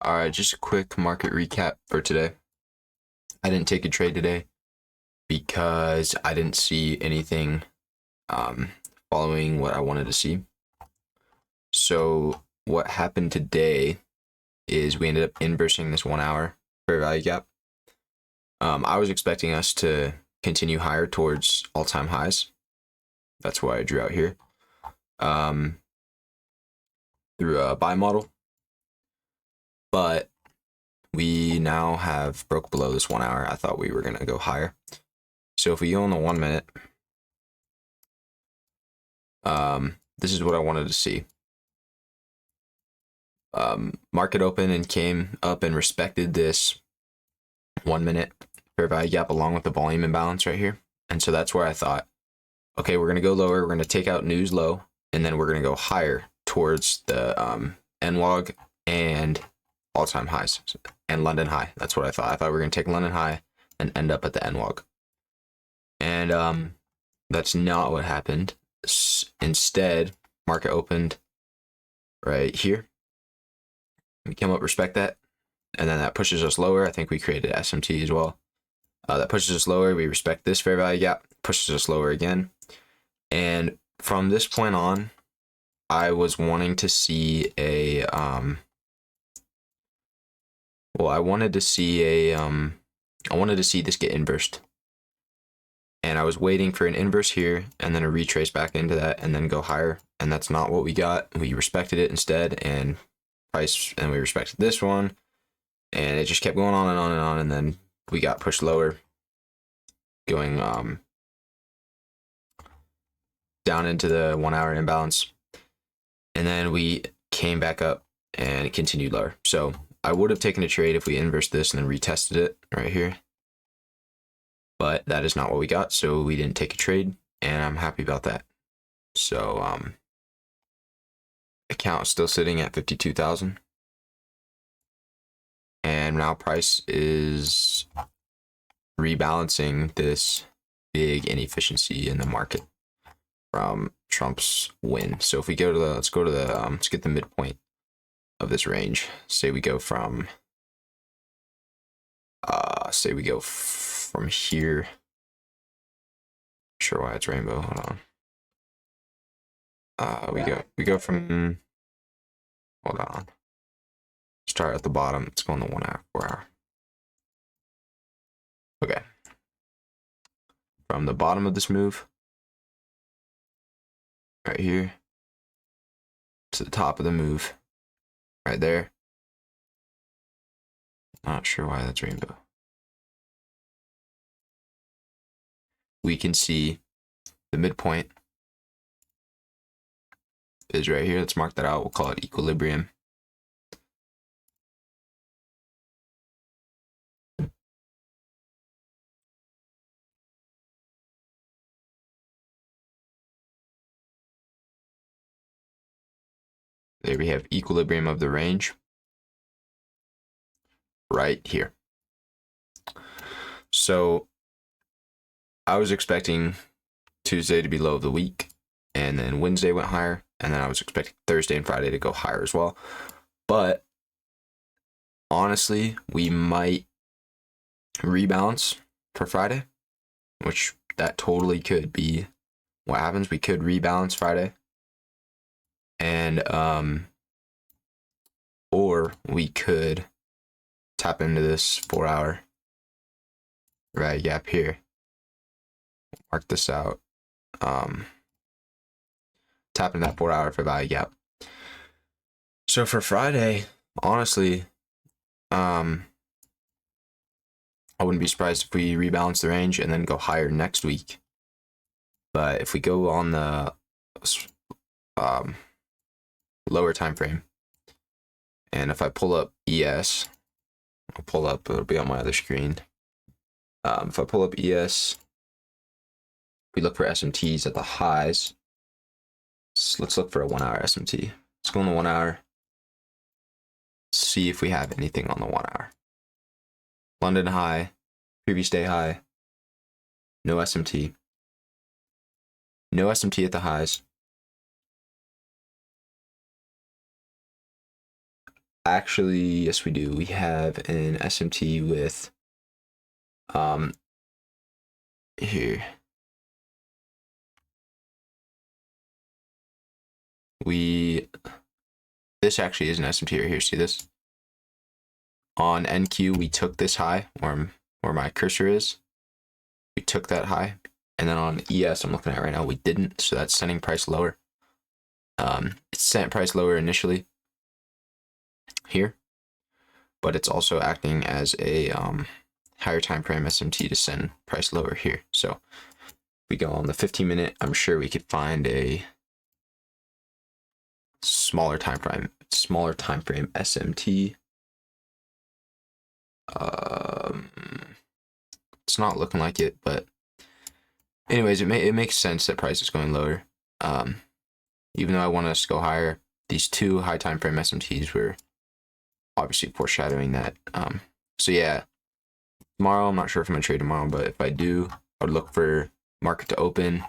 All right, just a quick market recap for today. I didn't take a trade today because I didn't see anything um, following what I wanted to see. So what happened today is we ended up inversing this 1 hour fair value gap. I was expecting us to continue higher towards all-time highs. That's why I drew out here um, through a buy model. But we now have broke below this 1 hour. I thought we were going to go higher. So if we go on the 1 minute, this is what I wanted to see. Market open and came up and respected this 1 minute fair value gap along with the volume imbalance right here. And so that's where I thought, okay, we're going to go lower. We're going to take out news low, and then we're going to go higher towards the NLOG and all-time highs and London high. That's what I thought. I thought we were going to take London high and end up at the NLOG. And that's not what happened. Instead, market opened right here. We come up, respect that, and then that pushes us lower. I think we created SMT as well. That pushes us lower. We respect this fair value gap, pushes us lower again. And from this point on, I was wanting to see a, I wanted to see this get inversed. And I was waiting for an inverse here and then a retrace back into that and then go higher. And that's not what we got. We respected it instead and we respected this one. And it just kept going on and on and on. And then we got pushed lower, going down into the 1 hour imbalance. And then we came back up and it continued lower. So I would have taken a trade if we inversed this and then retested it right here. But that is not what we got, so we didn't take a trade, and I'm happy about that. So account is still sitting at 52,000, and now price is rebalancing this big inefficiency in the market from Trump's win. So if we go to the, let's get the midpoint of this range. Say we go from from here. Not sure why it's rainbow. Hold on. We go from. Hold on. Start at the bottom. Let's go on the 1 hour, 4 hour. Okay. From the bottom of this move, right here, to the top of the move, right there. Not sure why that's rainbow. We can see the midpoint is right here. Let's mark that out. We'll call it equilibrium. There we have equilibrium of the range right here. So I was expecting Tuesday to be low of the week, and then Wednesday went higher, and then I was expecting Thursday and Friday to go higher as well. But honestly, we might rebalance for Friday, which that totally could be what happens. We could rebalance Friday, and or we could tap into this 4 hour right gap here. Mark this out. Tap into that 4 hour for value gap. So for Friday, honestly, I wouldn't be surprised if we rebalance the range and then go higher next week. But if we go on the lower time frame, and if I pull up ES, it'll be on my other screen. If I pull up ES, we look for SMTs at the highs. So let's look for a 1 hour SMT. Let's go on the 1 hour. See if we have anything on the 1 hour. London high, previous day high, no SMT. No SMT at the highs. actually, yes, we do. We have an SMT with here. This actually is an SMT right here. See this? On NQ, we took this high where my cursor is. We took that high, and then on ES, I'm looking at right now, we didn't. So that's sending price lower. It sent price lower initially here, but it's also acting as a higher time frame SMT to send price lower here. So if we go on the 15-minute, I'm sure we could find a smaller time frame SMT. It's not looking like it, but anyways, it makes sense that price is going lower. Even though I want us to go higher, these two high time frame SMTs were obviously foreshadowing that. So yeah, tomorrow, I'm not sure if I'm gonna trade tomorrow, but if I do, I would look for market to open.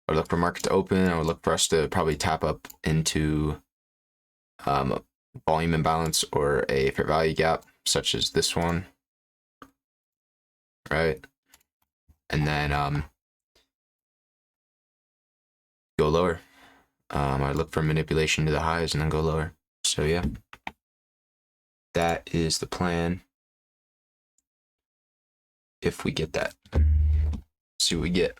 I would look for us to probably tap up into volume imbalance or a fair value gap, such as this one, right? And then go lower. I look for manipulation to the highs and then go lower. So yeah, that is the plan. If we get that, see what we get.